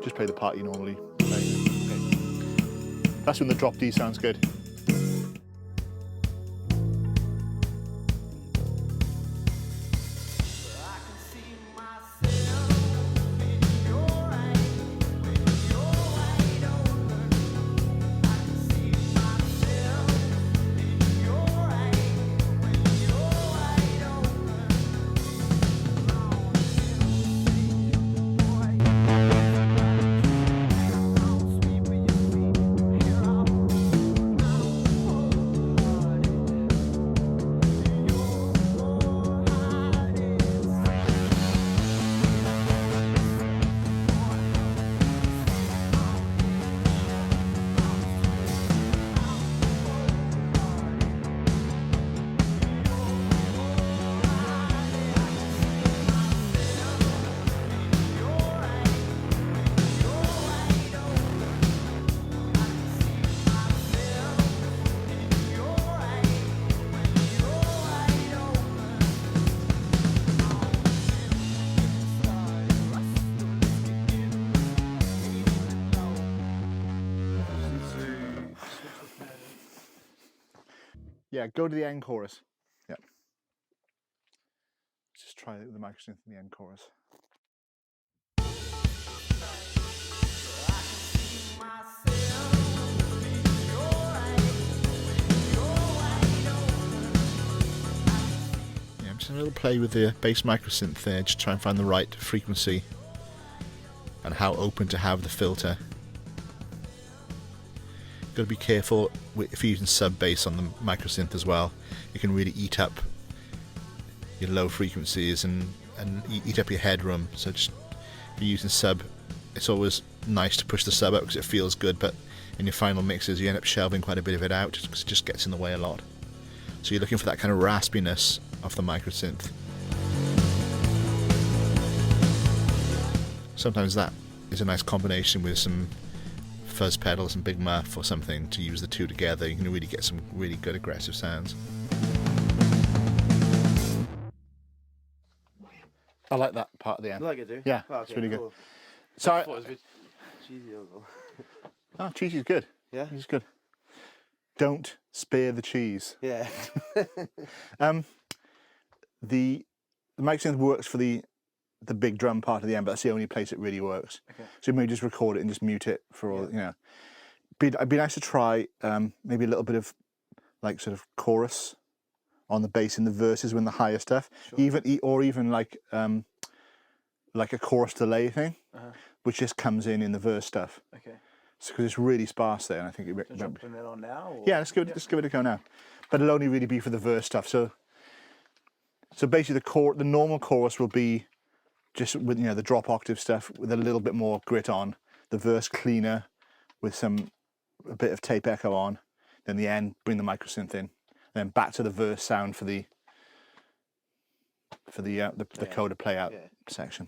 just play the part you normally play. That's when the drop D sounds good. Yeah, go to the end chorus. Yeah. Just try the microsynth in the end chorus. Yeah, I'm just having a little play with the bass microsynth there, just try and find the right frequency and how open to have the filter. Got to be careful if you're using sub bass on the microsynth as well. You can really eat up your low frequencies and eat up your headroom. So just if you're using sub, it's always nice to push the sub up because it feels good, but in your final mixes you end up shelving quite a bit of it out because it just gets in the way a lot. So you're looking for that kind of raspiness of the microsynth. Sometimes that is a nice combination with some fuzz pedals and big muff or something to use the two together. You can really get some really good aggressive sounds. I like that part at the end. You like it, do you? Yeah, oh, okay, it's really cool. good. So I thought it was a bit cheesy. oh, cheese is good. Yeah, Cheese is good. Don't spare the cheese. yeah. The microsynth works for the big drum part at the end, but that's the only place it really works. Okay. So maybe just record it and just mute it for all, you know. It'd be nice to try maybe a little bit of like sort of chorus on the bass in the verses when the higher stuff, Sure. even like a chorus delay thing, which just comes in the verse stuff. Okay. Because it's really sparse there, and I think it. Should I put that on now? Or? Yeah, let's give it a go now. But it'll only really be for the verse stuff. So basically, the normal chorus will be just with the drop octave stuff with a little bit more grit on. The verse cleaner with a bit of tape echo on. Then the end, bring the microsynth in. Then back to the verse sound for the coda play out section.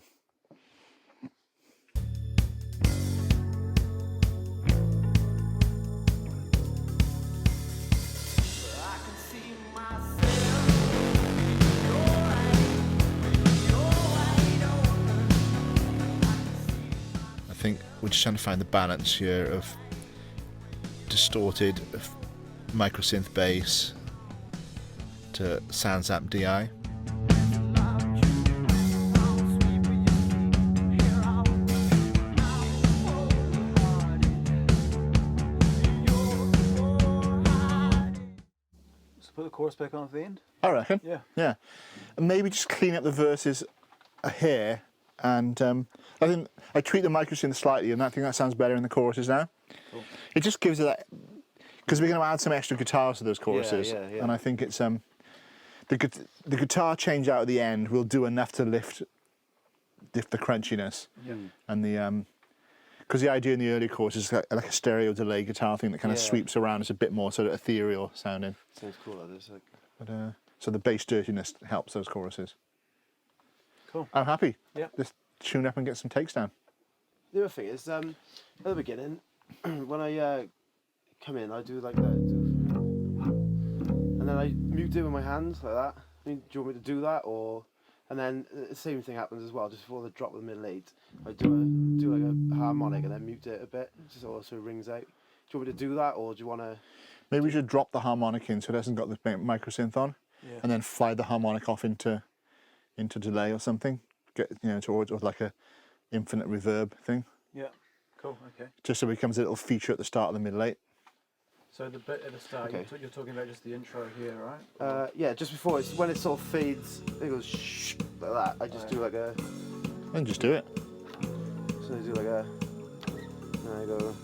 I think we're just trying to find the balance here of distorted microsynth bass to SoundZap DI. So put the chorus back on at the end? I reckon. Yeah. Yeah. And maybe just clean up the verses a hair, and I think I tweak the microsynth slightly, and I think that sounds better in the choruses now. Cool. It just gives it that, because we're going to add some extra guitars to those choruses, yeah. and I think it's the guitar change out at the end will do enough to lift the crunchiness, and the because the idea in the early chorus is like a stereo delay guitar thing that kind of sweeps around. It's a bit more sort of ethereal sounding. Sounds cool. That is. But, so the bass dirtiness helps those choruses. Cool. I'm happy. Yeah. Just tune up and get some takes down. The other thing is, at the beginning, when I come in, I do like that, and then I mute it with my hands like that. I mean, do you want me to do that, or And then the same thing happens as well. Just before the drop of the middle 8, I do like a harmonic and then mute it a bit, just so it rings out. Do you want me to do that, or do you want to? Maybe we should drop the harmonic in so it hasn't got the micro synth on, and then fly the harmonic off into delay or something. Get towards like a infinite reverb thing. Yeah. Cool. Okay. Just so it becomes a little feature at the start of the middle 8. So the bit at the start, Okay. you're talking about just the intro here, right? Yeah, just before when it sort of fades, it goes shh like that. I just do like a. Then just do it. So I do like a. And I go.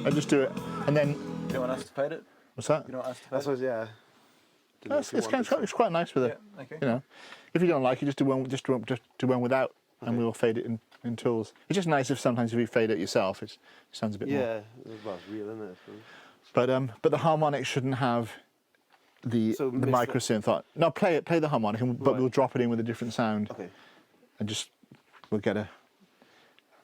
And just do it, and then You don't want us to fade it? what's that? You don't want us to fade I suppose yeah. It's quite nice with it. Yeah, okay. If you don't like it, just do one without, and we will fade it in tools. It's just nice sometimes if you fade it yourself, it sounds a bit more. Yeah, well, it's real, isn't it? But the harmonic shouldn't have the micro synth on. No, play the harmonic, but we'll drop it in with a different sound. Okay. And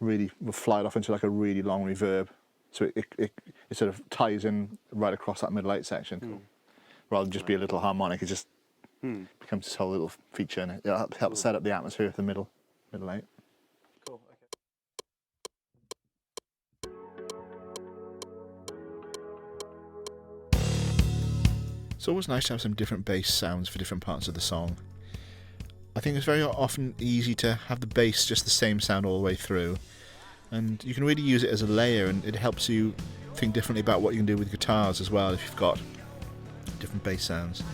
we'll fly it off into like a really long reverb, so it sort of ties in right across that middle 8 section, rather than just be a little harmonic. It just becomes this whole little feature, and it helps set up the atmosphere of the middle 8. Cool. Okay. It's always nice to have some different bass sounds for different parts of the song. I think it's very often easy to have the bass just the same sound all the way through, and you can really use it as a layer, and it helps you think differently about what you can do with guitars as well if you've got different bass sounds.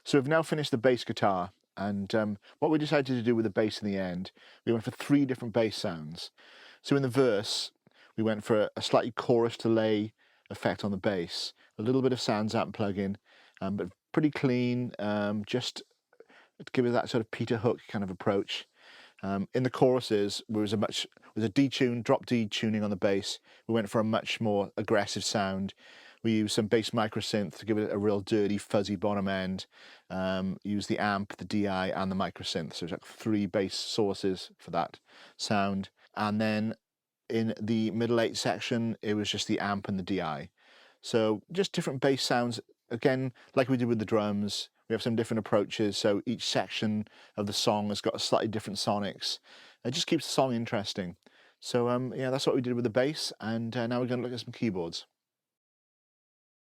So we've now finished the bass guitar, and what we decided to do with the bass in the end, we went for 3 different bass sounds. So in the verse, we went for a slightly chorus delay effect on the bass, a little bit of SoundZap plug-in, but pretty clean, just to give it that sort of Peter Hook kind of approach. In the choruses, there was a detune, drop D tuning on the bass. We went for a much more aggressive sound. We used some bass micro synth to give it a real dirty, fuzzy bottom end. Used the amp, the DI, and the micro synth. So it's like 3 bass sources for that sound. And then in the middle 8 section, it was just the amp and the DI. So just different bass sounds. Again, like we did with the drums, we have some different approaches. So each section of the song has got a slightly different sonics. It just keeps the song interesting. So yeah, that's what we did with the bass. And now we're going to look at some keyboards.